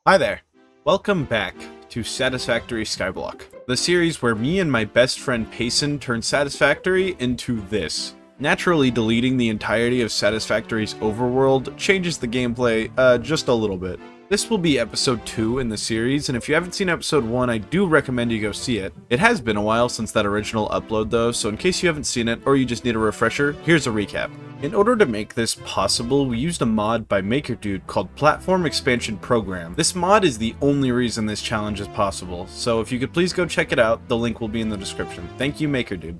Hi there. Welcome back to Satisfactory Skyblock, the series where me and my best friend Payson turn Satisfactory into this. Naturally, deleting the entirety of Satisfactory's overworld changes the gameplay just a little bit. This will be episode 2 in the series, and if you haven't seen episode 1, I do recommend you go see it. It has been a while since that original upload though, so in case you haven't seen it or you just need a refresher, here's a recap. In order to make this possible, we used a mod by MakerDude called Platform Expansion Program. This mod is the only reason this challenge is possible, so if you could please go check it out, the link will be in the description. Thank you, MakerDude.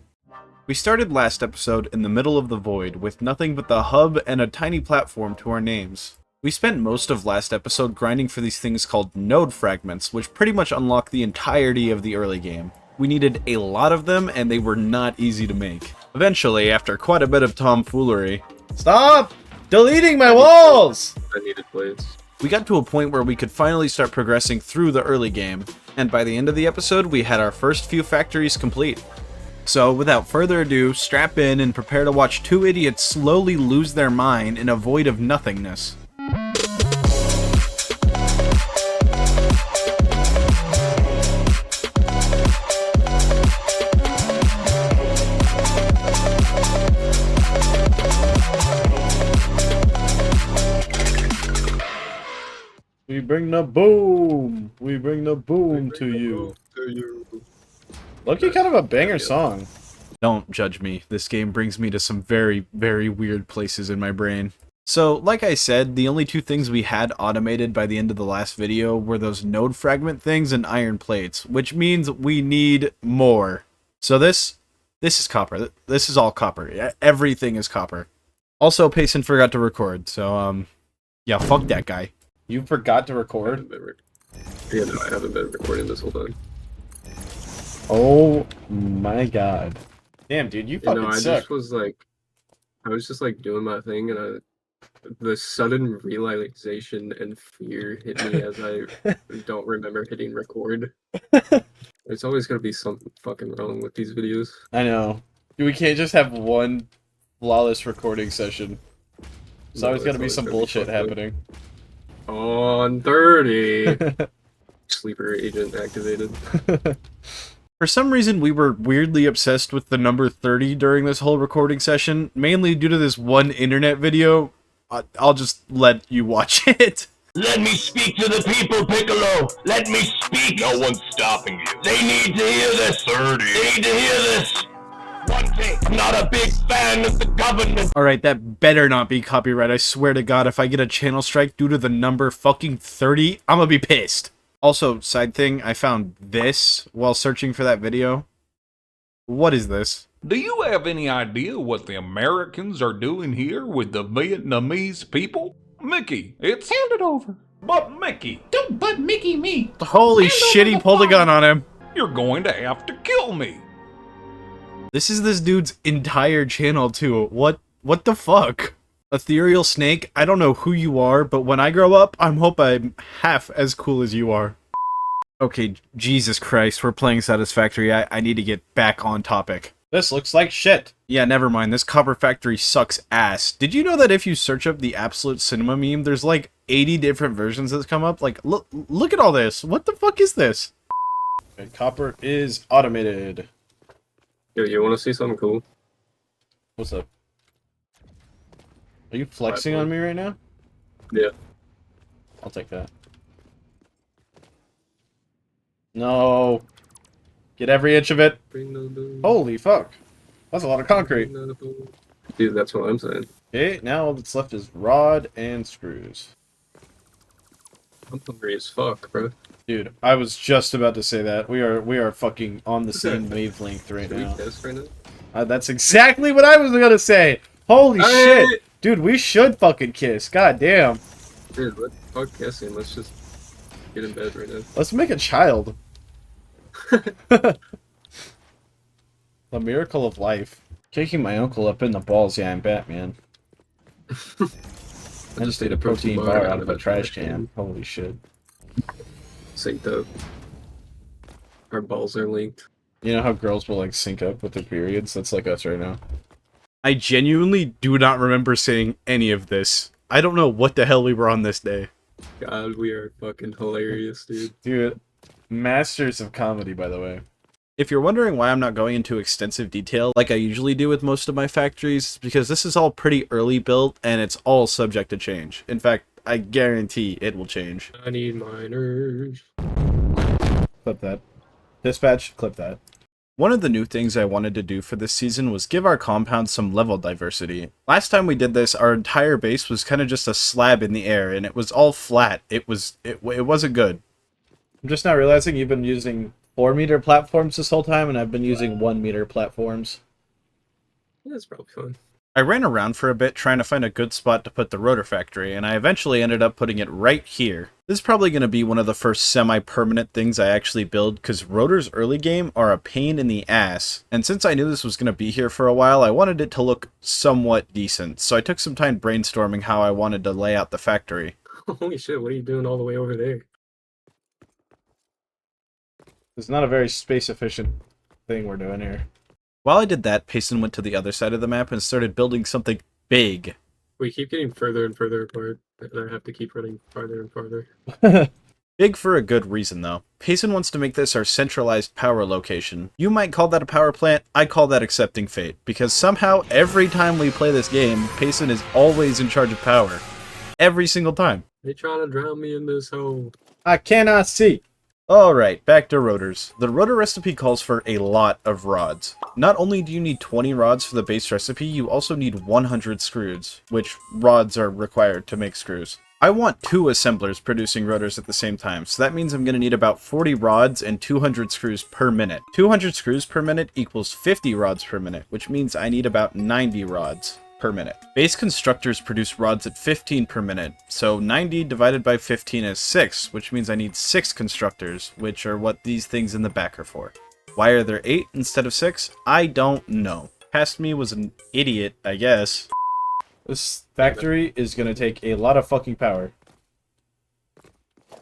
We started last episode in the middle of the void, with nothing but the hub and a tiny platform to our names. We spent most of last episode grinding for these things called node fragments, which pretty much unlock the entirety of the early game. We needed a lot of them, and they were not easy to make. Eventually, after quite a bit of tomfoolery... Stop! Deleting my walls! I needed blades. We got to a point where we could finally start progressing through the early game, and by the end of the episode, we had our first few factories complete. So, without further ado, strap in and prepare to watch two idiots slowly lose their mind in a void of nothingness. We bring the boom! We bring the boom to you. Look-y kind of a banger song. Don't judge me. This game brings me to some very, very weird places in my brain. So, like I said, the only two things we had automated by the end of the last video were those node fragment things and iron plates, which means we need more. So this is copper. This is all copper. Everything is copper. Also, Payson forgot to record, so, yeah, fuck that guy. You forgot to record? Yeah, no, I haven't been recording this whole time. Oh my god. Damn, dude, you fucking I suck. I was just like doing my thing, and the sudden realization and fear hit me as I don't remember hitting record. There's always gonna be something fucking wrong with these videos. I know. We can't just have one flawless recording session. There's always gonna be some bullshit happening. On 30! Sleeper agent activated. For some reason, we were weirdly obsessed with the number 30 during this whole recording session, mainly due to this one internet video. I'll just let you watch it. Let me speak to the people, Piccolo! Let me speak! No one's stopping you. They need to hear this! 30. They need to hear this! One thing, I'm not a big fan of the government! Alright, that better not be copyright. I swear to god, if I get a channel strike due to the number fucking 30, I'm gonna be pissed. Also, side thing, I found this while searching for that video. What is this? Do you have any idea what the Americans are doing here with the Vietnamese people? Mickey, it's hand it over. But Mickey, Don't butt Mickey me! Holy shit, he pulled a gun on him. you're going to have to kill me. This is this dude's entire channel too. What the fuck? Ethereal Snake, I don't know who you are, but when I grow up, I hope I'm half as cool as you are. Okay, Jesus Christ, we're playing Satisfactory. I need to get back on topic. This looks like shit. Yeah, never mind. This copper factory sucks ass. Did you know that if you search up the Absolute Cinema meme, there's like 80 different versions that come up? Like, look at all this. What the fuck is this? Okay, copper is automated. Yo, you wanna see something cool? What's up? Are you flexing on me right now? Yeah. I'll take that. No. Get every inch of it. Bring the boom. Holy fuck. That's a lot of concrete. Bring the boom. Dude, that's what I'm saying. Okay, now all that's left is rod and screws. I'm hungry as fuck, bro. Dude, I was just about to say that. We are fucking on the same wavelength right Should we now. kiss right now? That's exactly what I was gonna say. Holy shit. Dude, we should fucking kiss. God damn. Dude, fuck kissing. Let's just get in bed right now. Let's make a child. The miracle of life. Kicking my uncle up in the balls, yeah, I'm Batman. I just ate a protein bar out of a trash can. Holy shit. Synced up. Our balls are linked. You know how girls will like sync up with their periods? That's like us right now. I genuinely do not remember saying any of this. I don't know what the hell we were on this day. God, we are fucking hilarious, dude. Dude, masters of comedy, by the way. If you're wondering why I'm not going into extensive detail like I usually do with most of my factories, it's because this is all pretty early built and it's all subject to change. In fact, I guarantee it will change. I need miners. Clip that. Dispatch, clip that. One of the new things I wanted to do for this season was give our compound some level diversity. Last time we did this, our entire base was kind of just a slab in the air, and it was all flat. It wasn't good. I'm just now realizing you've been using 4-meter platforms this whole time, and I've been using 1-meter platforms. That's probably fun. I ran around for a bit trying to find a good spot to put the rotor factory, and I eventually ended up putting it right here. This is probably going to be one of the first semi-permanent things I actually build, because rotors early game are a pain in the ass, and since I knew this was going to be here for a while, I wanted it to look somewhat decent, so I took some time brainstorming how I wanted to lay out the factory. Holy shit, what are you doing all the way over there? It's not a very space-efficient thing we're doing here. While I did that, Payson went to the other side of the map and started building something big. We keep getting further and further apart, and I have to keep running farther and farther. Big for a good reason, though. Payson wants to make this our centralized power location. You might call that a power plant, I call that accepting fate, because somehow every time we play this game, Payson is always in charge of power. Every single time. They trying to drown me in this hole. I cannot see. Alright, back to rotors. The rotor recipe calls for a lot of rods. Not only do you need 20 rods for the base recipe, you also need 100 screws, which rods are required to make screws. I want 2 assemblers producing rotors at the same time, so that means I'm going to need about 40 rods and 200 screws per minute. 200 screws per minute equals 50 rods per minute, which means I need about 90 rods per minute. Base constructors produce rods at 15 per minute, so 90 divided by 15 is 6, which means I need 6 constructors, which are what these things in the back are for. Why are there 8 instead of 6? I don't know. Past me was an idiot, I guess. This factory is gonna take a lot of fucking power.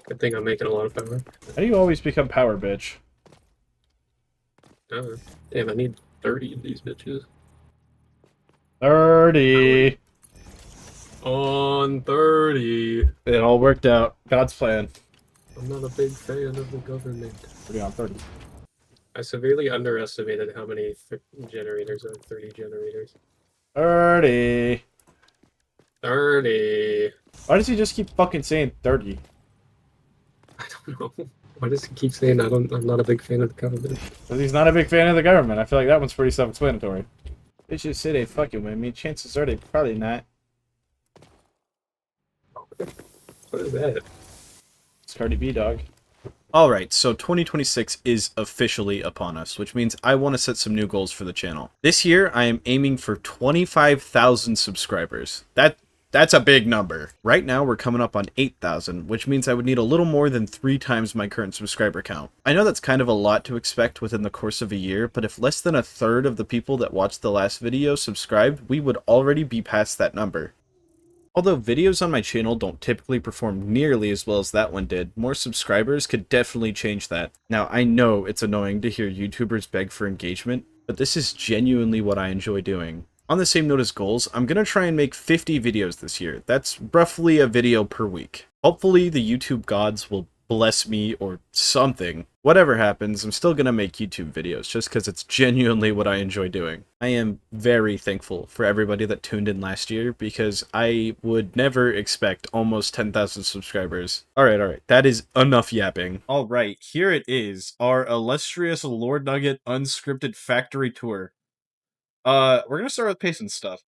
Good thing I'm making a lot of power. How do you always become power, bitch? Damn, I need 30 of these bitches. 30! On 30. It all worked out. God's plan. I'm not a big fan of the government. We're on 30. I severely underestimated how many generators are 30 generators. 30! 30. Why does he just keep fucking saying 30? I don't know. Why does he keep saying I'm not a big fan of the government? Because he's not a big fan of the government. I feel like that one's pretty self-explanatory. They should say they fucking with me. Chances are they probably not. What is that? It's Cardi B, dog. Alright, so 2026 is officially upon us, which means I want to set some new goals for the channel. This year, I am aiming for 25,000 subscribers. That's a big number. Right now, we're coming up on 8,000, which means I would need a little more than 3 times my current subscriber count. I know that's kind of a lot to expect within the course of a year, but if less than a third of the people that watched the last video subscribed, we would already be past that number. Although videos on my channel don't typically perform nearly as well as that one did, more subscribers could definitely change that. Now, I know it's annoying to hear YouTubers beg for engagement, but this is genuinely what I enjoy doing. On the same note as goals, I'm going to try and make 50 videos this year. That's roughly a video per week. Hopefully the YouTube gods will bless me or something. Whatever happens, I'm still going to make YouTube videos just because it's genuinely what I enjoy doing. I am very thankful for everybody that tuned in last year because I would never expect almost 10,000 subscribers. Alright, that is enough yapping. Alright, here it is, our illustrious Lord Nugget unscripted factory tour. We're gonna start with Payson's stuff.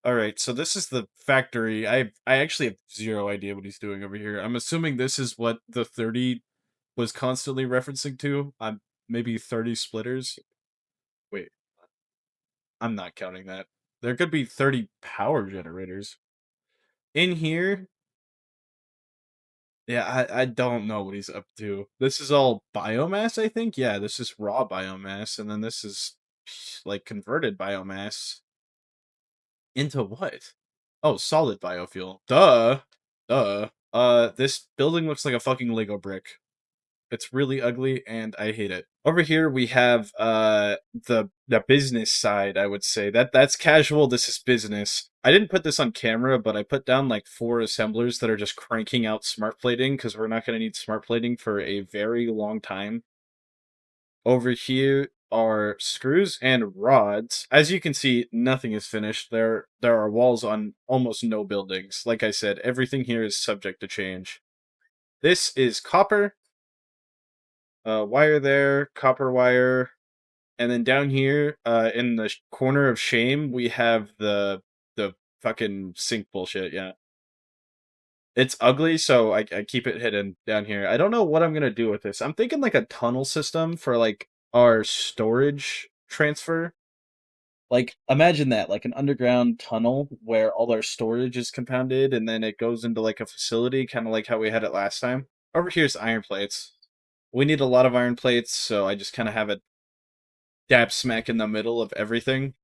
Alright, so this is the factory. I actually have zero idea what he's doing over here. I'm assuming this is what the 30 was constantly referencing to. Maybe 30 splitters. Wait. I'm not counting that. There could be 30 power generators. In here... Yeah, I don't know what he's up to. This is all biomass, I think? Yeah, this is raw biomass, and then this is, like, converted biomass. Into what? Oh, solid biofuel. Duh. This building looks like a fucking Lego brick. It's really ugly, and I hate it. Over here we have the business side, I would say. That's casual, this is business. I didn't put this on camera, but I put down like 4 assemblers that are just cranking out smart plating, because we're not going to need smart plating for a very long time. Over here are screws and rods. As you can see, nothing is finished. There are walls on almost no buildings. Like I said, everything here is subject to change. This is copper. Wire there, copper wire, and then down here, in the corner of shame, we have the fucking sink bullshit. Yeah, it's ugly, so I keep it hidden down here. I don't know what I'm gonna do with this. I'm thinking like a tunnel system for like our storage transfer. Like, imagine that, like an underground tunnel where all our storage is compounded, and then it goes into like a facility, kind of like how we had it last time. Over here's iron plates. We need a lot of iron plates, so I just kind of have it dab smack in the middle of everything.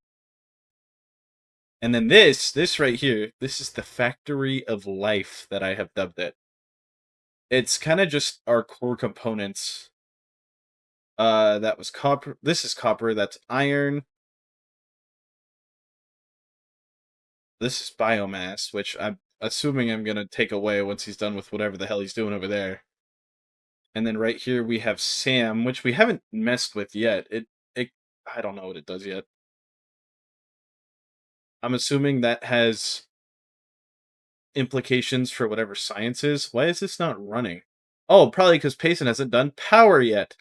And then this right here, this is the factory of life that I have dubbed it. It's kind of just our core components. That was copper. This is copper. That's iron. This is biomass, which I'm assuming I'm going to take away once he's done with whatever the hell he's doing over there. And then right here we have Sam, which we haven't messed with yet. I don't know what it does yet. I'm assuming that has implications for whatever science is. Why is this not running? Oh, probably because Payson hasn't done power yet.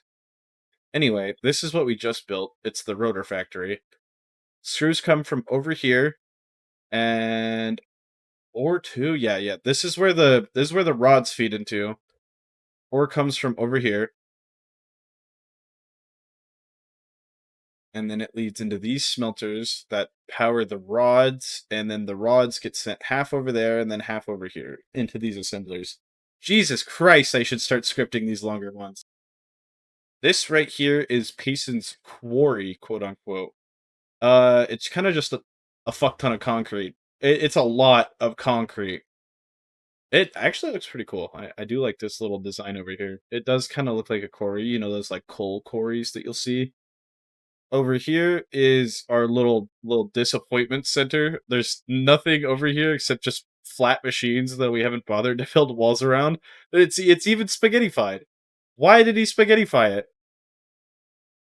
Anyway, this is what we just built. It's the rotor factory. Screws come from over here, and ore too. Yeah. This is where the rods feed into. Ore comes from over here. And then it leads into these smelters that power the rods, and then the rods get sent half over there and then half over here into these assemblers. Jesus Christ, I should start scripting these longer ones. This right here is Payson's quarry, quote unquote. It's kind of just a fuck ton of concrete. It's a lot of concrete. It actually looks pretty cool. I do like this little design over here. It does kind of look like a quarry, you know, those like coal quarries that you'll see. Over here is our little disappointment center. There's nothing over here except just flat machines that we haven't bothered to build walls around. It's even spaghettified. Why did he spaghettify it?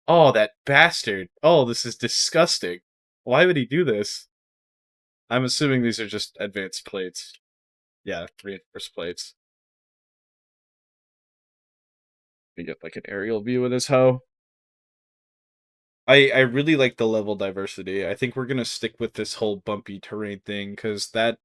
Oh, that bastard. Oh, this is disgusting. Why would he do this? I'm assuming these are just advanced plates. Yeah, reinforced plates. We get like an aerial view of this hoe. I really like the level diversity. I think we're gonna stick with this whole bumpy terrain thing, because that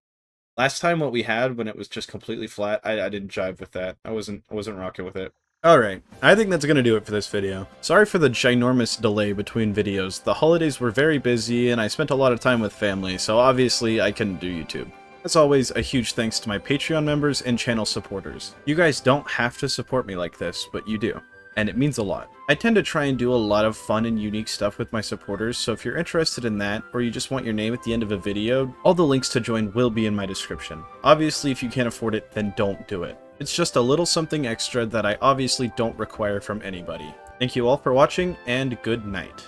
last time what we had when it was just completely flat, I didn't jive with that. I wasn't rocking with it. Alright, I think that's gonna do it for this video. Sorry for the ginormous delay between videos. The holidays were very busy and I spent a lot of time with family, so obviously I couldn't do YouTube. As always, a huge thanks to my Patreon members and channel supporters. You guys don't have to support me like this, but you do. And it means a lot. I tend to try and do a lot of fun and unique stuff with my supporters, so if you're interested in that, or you just want your name at the end of a video, all the links to join will be in my description. Obviously, if you can't afford it, then don't do it. It's just a little something extra that I obviously don't require from anybody. Thank you all for watching, and good night.